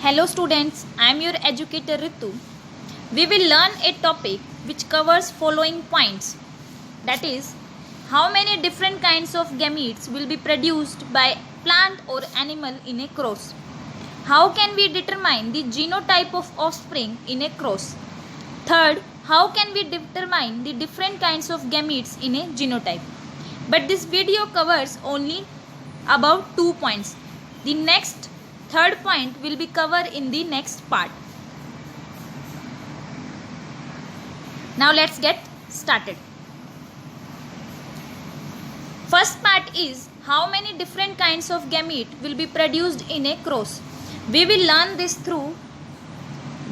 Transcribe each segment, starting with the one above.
Hello students, I am your educator Ritu. We will learn a topic which covers following points. That is, how many different kinds of gametes will be produced by plant or animal in a cross. How can we determine the genotype of offspring in a cross. Third, how can we determine the different kinds of gametes in a genotype. But this video covers only about 2 points. The next third point will be covered in the next part. Now let's get started. First part is how many different kinds of gamete will be produced in a cross. We will learn this through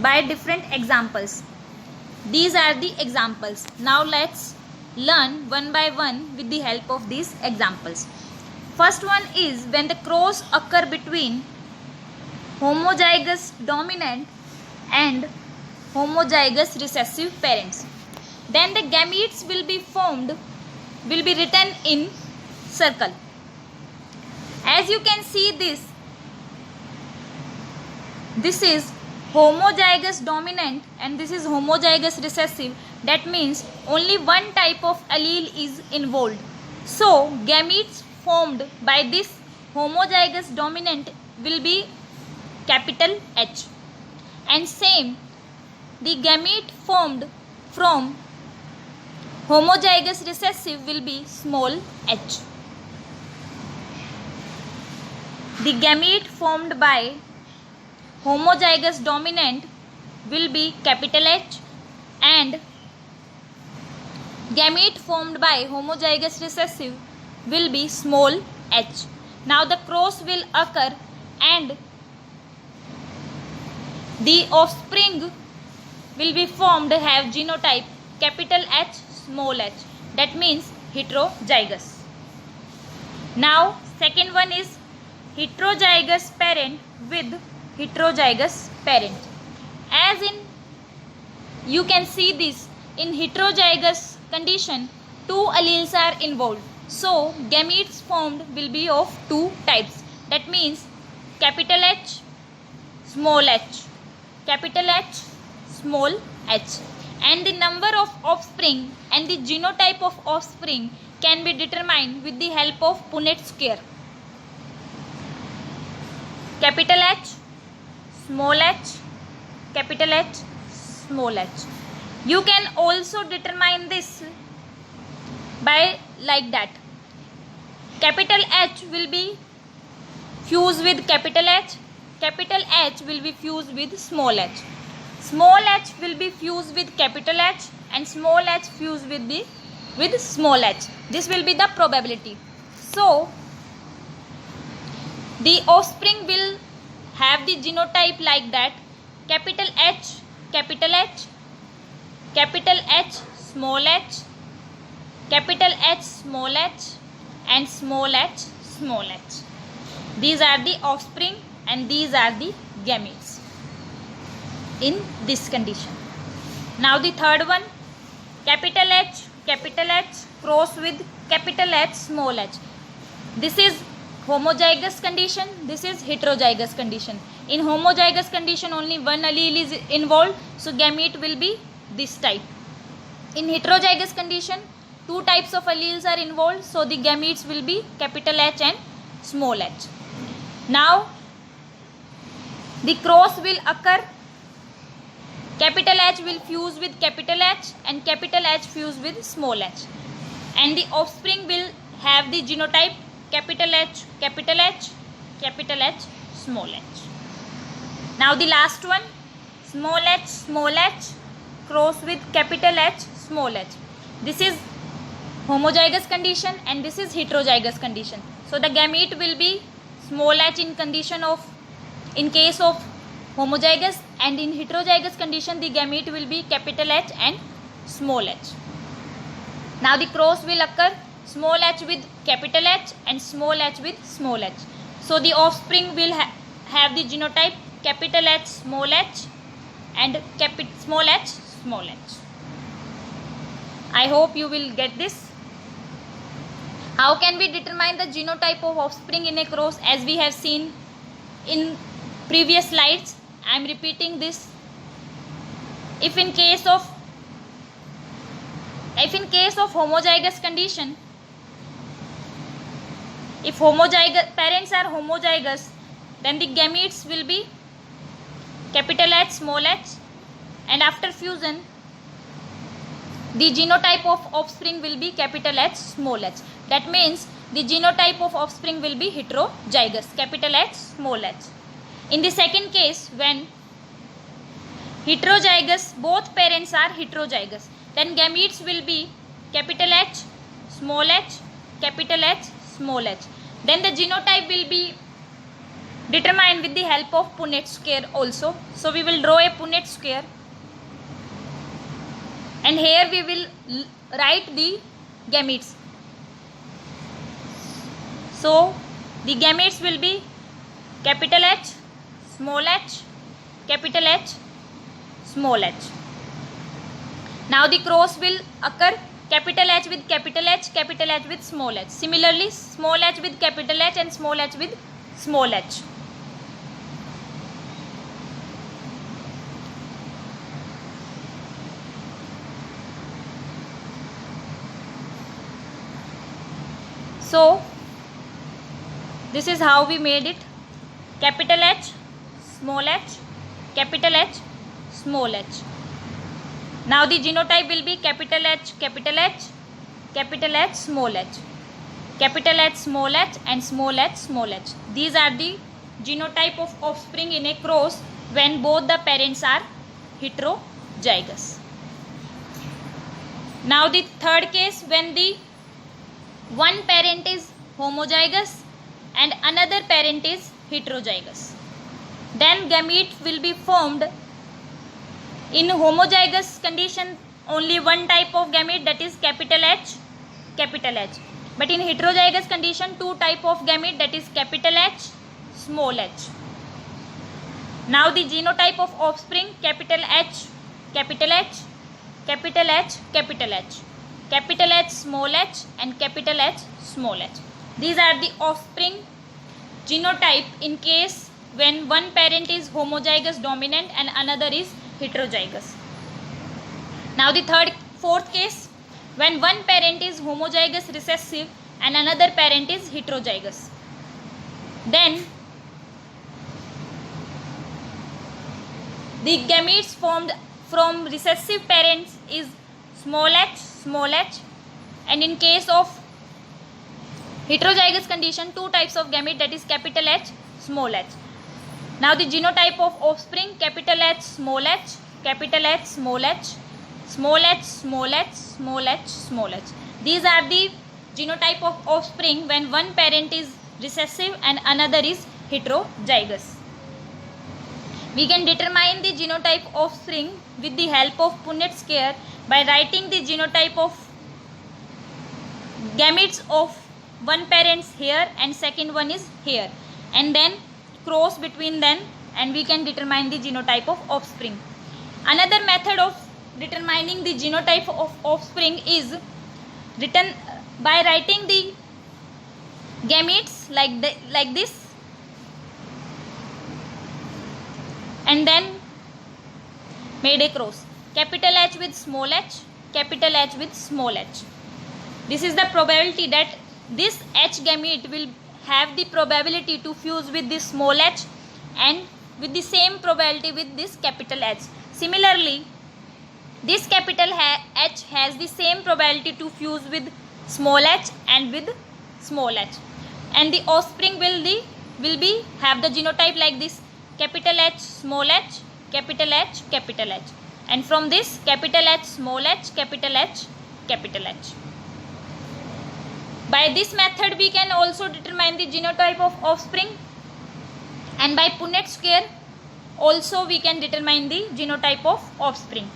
by different examples. These are the examples. Now let's learn one by one with the help of these examples. First one is when the cross occur between homozygous dominant and homozygous recessive parents. Then the gametes will be written in circle. As you can see this is homozygous dominant and this is homozygous recessive. That means only one type of allele is involved. So gametes formed by this homozygous dominant will be capital H, and same the gamete formed from homozygous recessive will be small h. The gamete formed by homozygous dominant will be capital H and gamete formed by homozygous recessive will be small h. Now the cross will occur and the offspring will be formed have genotype capital H, small h. That means heterozygous. Now second one is heterozygous parent with heterozygous parent. As in you can see this, in heterozygous condition 2 alleles are involved. So gametes formed will be of 2 types. That means capital H, small h. Capital H, small h, and the number of offspring and the genotype of offspring can be determined with the help of Punnett square. Capital H, small h, capital H, small h. You can also determine this by like that. Capital H will be fused with capital H. Capital H will be fused with small h. Small h will be fused with capital H and small h fused with small h. This will be the probability. So the offspring will have the genotype like that: capital H, capital H, capital H, small h, capital H, small h, and small h, small h. These are the offspring and these are the gametes in this condition. Now the third one, capital H cross with capital H, small h. This is homozygous condition, this is heterozygous condition. In homozygous condition only one allele is involved, so gamete will be this type. In heterozygous condition 2 types of alleles are involved, so the gametes will be capital H and small h. Now the cross will occur, capital H will fuse with capital H and capital H fuse with small h, and the offspring will have the genotype capital H, capital H, capital H, small h. Now the last one, small h cross with capital H, small h. This is homozygous condition and this is heterozygous condition. So the gamete will be small h in case of homozygous, and in heterozygous condition the gamete will be capital H and small h. Now the cross will occur, small h with capital H and small h with small h. So the offspring will have the genotype capital H, small h, and small h, small h. I hope you will get this. How can we determine the genotype of offspring in a cross? As we have seen in previous slides, I am repeating this. If in case of homozygous condition, if parents are homozygous, then the gametes will be capital H, small h, and after fusion the genotype of offspring will be capital H, small h. That means the genotype of offspring will be heterozygous, capital H, small h. In the second case, when heterozygous, both parents are heterozygous, then gametes will be capital H, small h, capital H, small h. Then the genotype will be determined with the help of Punnett square also. So we will draw a Punnett square, and here we will write the gametes. So the gametes will be capital H, small h, capital H, small h. Now the cross will occur, capital H with capital H, capital H with small h. Similarly, small h with capital H and small h with small h. So this is how we made it. Capital H, small h, capital H, small h. Now the genotype will be capital H, capital H, capital H, small h, capital H, small h, and small h, small h. These are the genotype of offspring in a cross when both the parents are heterozygous. Now the third case, when the one parent is homozygous and another parent is heterozygous, then gamete will be formed. In homozygous condition, only one type of gamete, that is capital H, capital H. But in heterozygous condition, two type of gamete, that is capital H, small h. Now the genotype of offspring, capital H, capital H, capital H, capital H, capital H, small h, and capital H, small h. These are the offspring genotype in case when one parent is homozygous dominant and another is heterozygous. Now the fourth case, when one parent is homozygous recessive and another parent is heterozygous, then the gametes formed from recessive parents is small h, and in case of heterozygous condition, two types of gamete, that is capital H, small h. Now the genotype of offspring, capital H, small h, capital H, small h, small h, small h, small h, small h. These are the genotype of offspring when one parent is recessive and another is heterozygous. We can determine the genotype of offspring with the help of Punnett square by writing the genotype of gametes of one parent here and second one is here, and then cross between them, and we can determine the genotype of offspring. Another method of determining the genotype of offspring is written by writing the gametes like this, and then made a cross, capital H with small h, capital H with small h. This is the probability that this H gamete will have the probability to fuse with this small h and with the same probability with this capital H. Similarly, this capital H has the same probability to fuse with small h and with small h, and the offspring will be have the genotype like this, capital H, small h, capital H, capital H, and from this capital H, small h, capital H, capital H. By this method we can also determine the genotype of offspring, and by Punnett square also we can determine the genotype of offspring.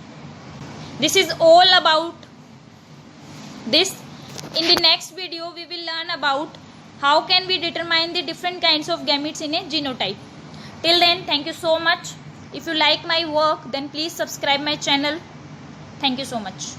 This is all about this. In the next video we will learn about how can we determine the different kinds of gametes in a genotype. Till then, thank you so much. If you like my work, then please subscribe my channel. Thank you so much.